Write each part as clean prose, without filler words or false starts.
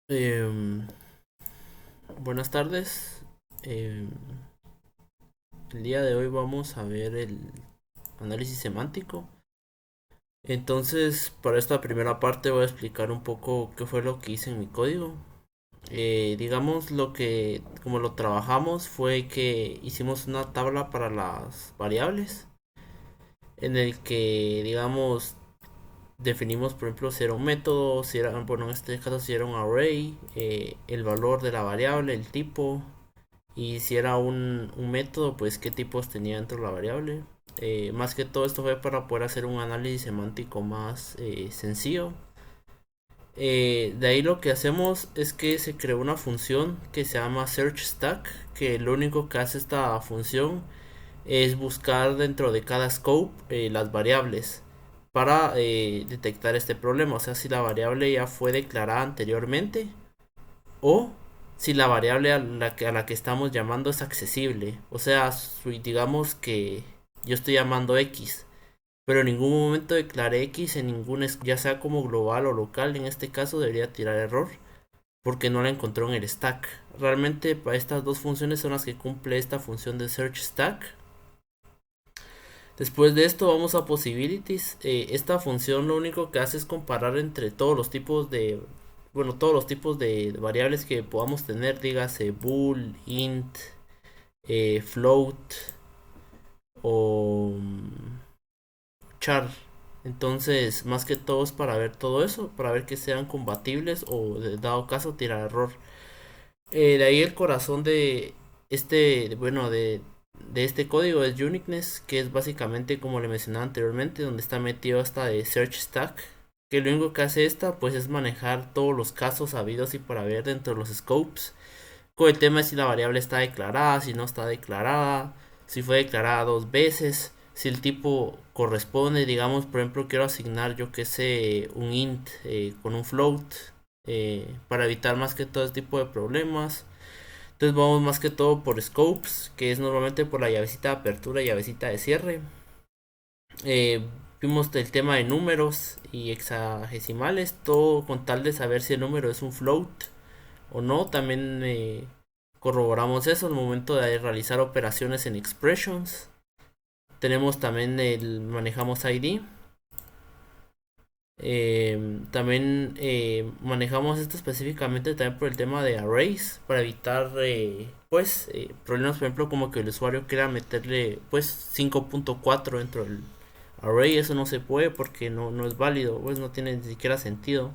Em, Buenas tardes. El día de hoy vamos a ver el análisis semántico. Entonces, para esta primera parte voy a explicar un poco qué fue lo que hice en mi código. Digamos como lo trabajamos fue que hicimos una tabla para las variables en el que, digamos, definimos, por ejemplo, si era un método, si era, bueno, en este caso si era un array, el valor de la variable, el tipo. Y si era un método, pues qué tipos tenía dentro de la variable. Más que todo esto fue para poder hacer un análisis semántico más sencillo. De ahí lo que hacemos es que se creó una función que se llama search stack, que lo único que hace esta función es buscar dentro de cada scope las variables para detectar este problema. O sea, si la variable ya fue declarada anteriormente o si la variable a la que estamos llamando es accesible. O sea, digamos que yo estoy llamando X, pero en ningún momento declaré X en ya sea como global o local. En este caso debería tirar error porque no la encontró en el stack. Realmente para estas dos funciones son las que cumple esta función de search stack. Después de esto vamos a possibilities. Esta función lo único que hace es comparar entre todos los tipos de, bueno, todos los tipos de variables que podamos tener, dígase bool, int, float o char. Entonces, más que todo es para ver todo eso, para ver que sean compatibles o dado caso tirar error. De ahí el corazón de bueno, de este código es uniqueness, que es básicamente como le mencionaba anteriormente, donde está metido esta de search stack, que lo único que hace esta pues es manejar todos los casos habidos y por haber dentro de los scopes. Con el tema de si la variable está declarada, si no está declarada, si fue declarada dos veces, si el tipo corresponde, digamos, por ejemplo, quiero asignar yo que sé un int con un float para evitar más que todo este tipo de problemas. Entonces vamos más que todo por scopes, que es normalmente por la llavecita de apertura y llavecita de cierre. Vimos el tema de números y hexagesimales, todo con tal de saber si el número es un float o no. También corroboramos eso al momento de realizar operaciones en expressions. Tenemos también manejamos ID. También manejamos esto específicamente también por el tema de arrays para evitar pues problemas, por ejemplo, como que el usuario quiera meterle pues 5.4 dentro del array. Eso no se puede porque no es válido, pues no tiene ni siquiera sentido.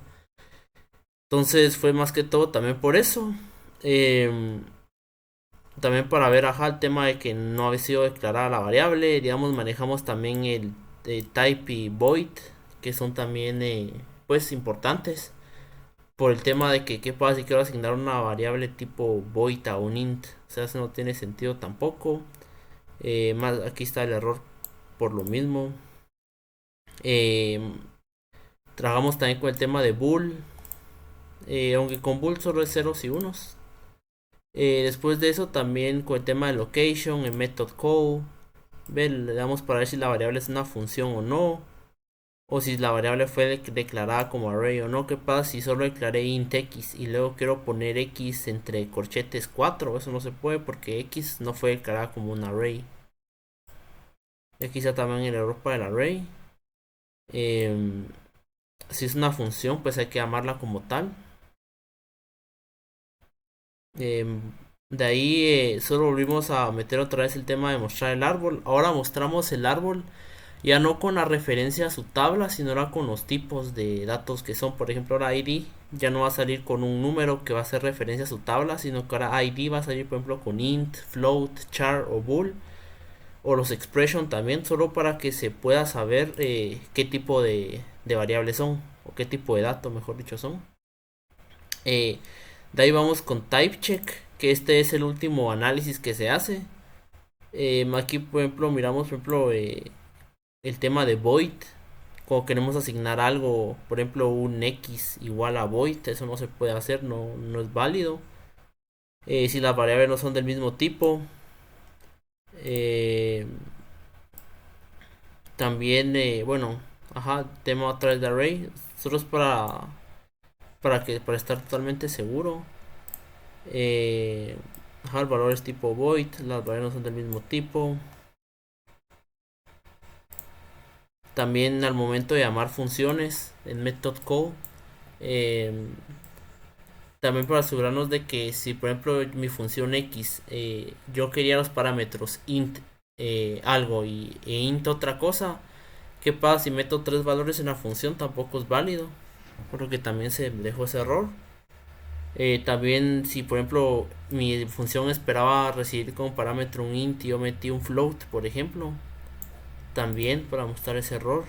Entonces fue más que todo también por eso. Em, También para ver el tema de que no había sido declarada la variable. Digamos, manejamos también el type y void, que son también pues importantes por el tema de que qué pasa si quiero asignar una variable tipo void a un int. O sea, eso no tiene sentido tampoco. Más aquí está el error por lo mismo. Eh, Trabajamos también con el tema de bool, aunque con bool solo es ceros y unos. Después de eso también con el tema de location, el method call. Le damos para ver si la variable es una función o no. O si la variable fue declarada como array o no. ¿Qué pasa si solo declaré int x y luego quiero poner x entre corchetes 4? Eso no se puede porque x no fue declarada como un array. Aquí está también el error para el array. Em, si es una función, pues hay que llamarla como tal. Em, de ahí solo volvimos a meter otra vez el tema de mostrar el árbol. Ahora mostramos el árbol ya no con la referencia a su tabla, sino ahora con los tipos de datos que son. Por ejemplo, ahora ID ya no va a salir con un número que va a hacer referencia a su tabla, sino que ahora ID va a salir, por ejemplo, con int, float, char o bool. O los expression también, solo para que se pueda saber qué tipo de variables son, o qué tipo de datos, mejor dicho, son. Eh, de ahí vamos con type check, que este es el último análisis que se hace. Aquí, por ejemplo, miramos, por ejemplo, el tema de void. Cuando queremos asignar algo, por ejemplo, un x igual a void, eso no se puede hacer, no es válido. Si las variables no son del mismo tipo. Eh, También, bueno, tema otra vez de array. Solo es para para estar totalmente seguro. El valor es tipo void, las variables no son del mismo tipo. También al momento de llamar funciones en method call, eh, también para asegurarnos de que si por ejemplo mi función x, yo quería los parámetros int algo e int otra cosa, ¿qué pasa si meto tres valores en la función? Tampoco es válido, por lo que también se dejó ese error. También si por ejemplo mi función esperaba recibir como parámetro un int y yo metí un float, por ejemplo, también para mostrar ese error.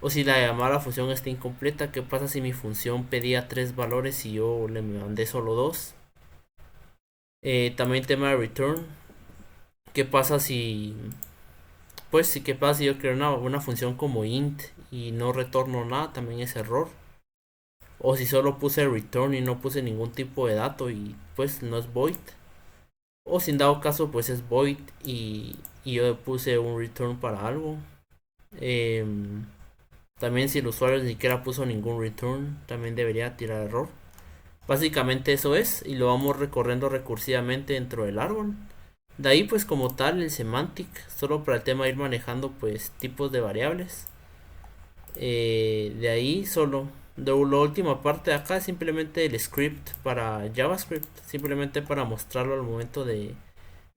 O si la llamada función está incompleta, ¿qué pasa si mi función pedía tres valores y yo le mandé solo dos? También tema de return. ¿Qué pasa si... Pues sí, ¿qué pasa si yo creo una función como int y no retorno nada? También es error. O si solo puse return y no puse ningún tipo de dato y pues no es void. O si en dado caso pues es void y yo puse un return para algo. También si el usuario ni siquiera puso ningún return, también debería tirar error. Básicamente eso es, y lo vamos recorriendo recursivamente dentro del árbol. De ahí pues como tal el semantic, solo para el tema de ir manejando pues tipos de variables. De ahí solo. De la última parte de acá es simplemente el script para JavaScript, simplemente para mostrarlo al momento de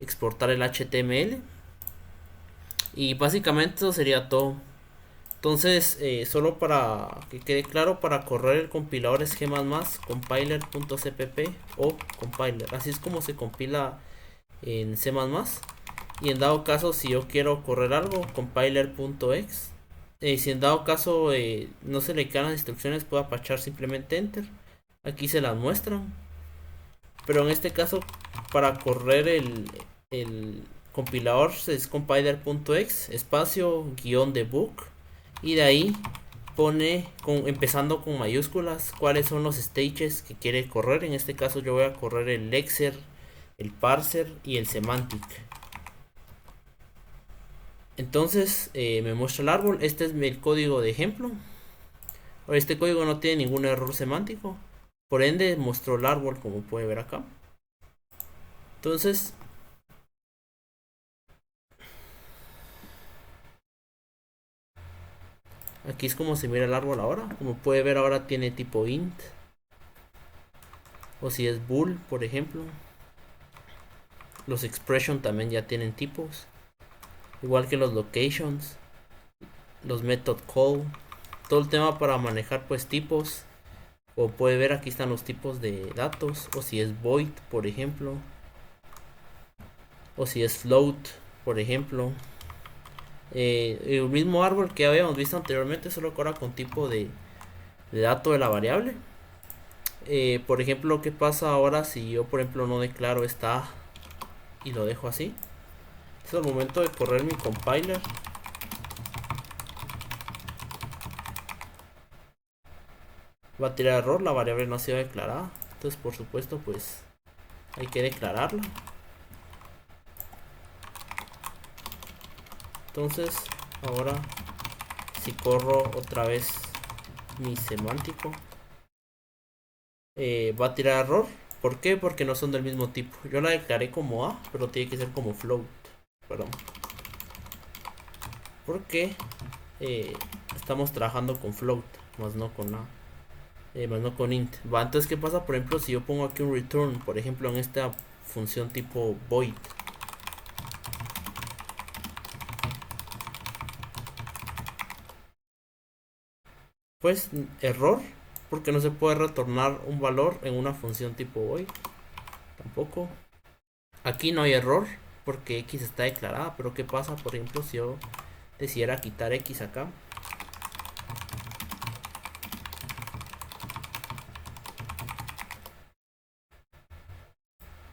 exportar el HTML. Y básicamente eso sería todo. Entonces, solo para que quede claro, para correr el compilador es g++ compiler.cpp o compiler. Así es como se compila en C++. Y en dado caso, si yo quiero correr algo, compiler.ex. Si en dado caso no se le quedan las instrucciones, puedo apachar simplemente enter. Aquí se las muestran. Pero en este caso, para correr el compilador es compiler.ex espacio guión debug. Y de ahí pone, empezando con mayúsculas, cuáles son los stages que quiere correr. En este caso yo voy a correr el lexer, el parser y el semantic. Entonces me muestra el árbol. Este es el código de ejemplo. Este código no tiene ningún error semántico. Por ende mostró el árbol como puede ver acá. Entonces aquí es como se mira el árbol ahora. Como puede ver ahora tiene tipo int. O si es bool, por ejemplo. Los expression también ya tienen tipos. Igual que los locations. Los method call. Todo el tema para manejar pues tipos. Como puede ver aquí están los tipos de datos. O si es void, por ejemplo. O si es float, por ejemplo. El mismo árbol que habíamos visto anteriormente, solo que ahora con tipo de dato de la variable. Por ejemplo, ¿qué pasa ahora si yo, por ejemplo, no declaro esta A y lo dejo así? Es el momento de correr mi compiler. Va a tirar error, la variable no ha sido declarada. Entonces, por supuesto, pues hay que declararla. Entonces, ahora si corro otra vez mi semántico, va a tirar error. ¿Por qué? Porque no son del mismo tipo. Yo la declaré como A, pero tiene que ser como float. Perdón. Porque estamos trabajando con float, más no con A. Más no con int. Va, entonces, ¿qué pasa? Por ejemplo, si yo pongo aquí un return, por ejemplo, en esta función tipo void. Pues error, porque no se puede retornar un valor en una función tipo void. Tampoco. Aquí no hay error, porque x está declarada. Pero ¿qué pasa, por ejemplo, si yo decidiera quitar x acá?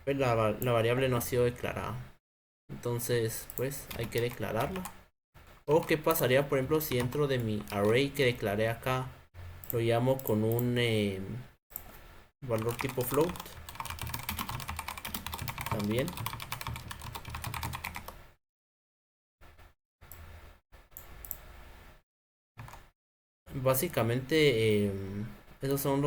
Pues la variable no ha sido declarada. Entonces, pues hay que declararla. O qué pasaría, por ejemplo, si dentro de mi array que declaré acá lo llamo con un valor tipo float. También. Básicamente, esos son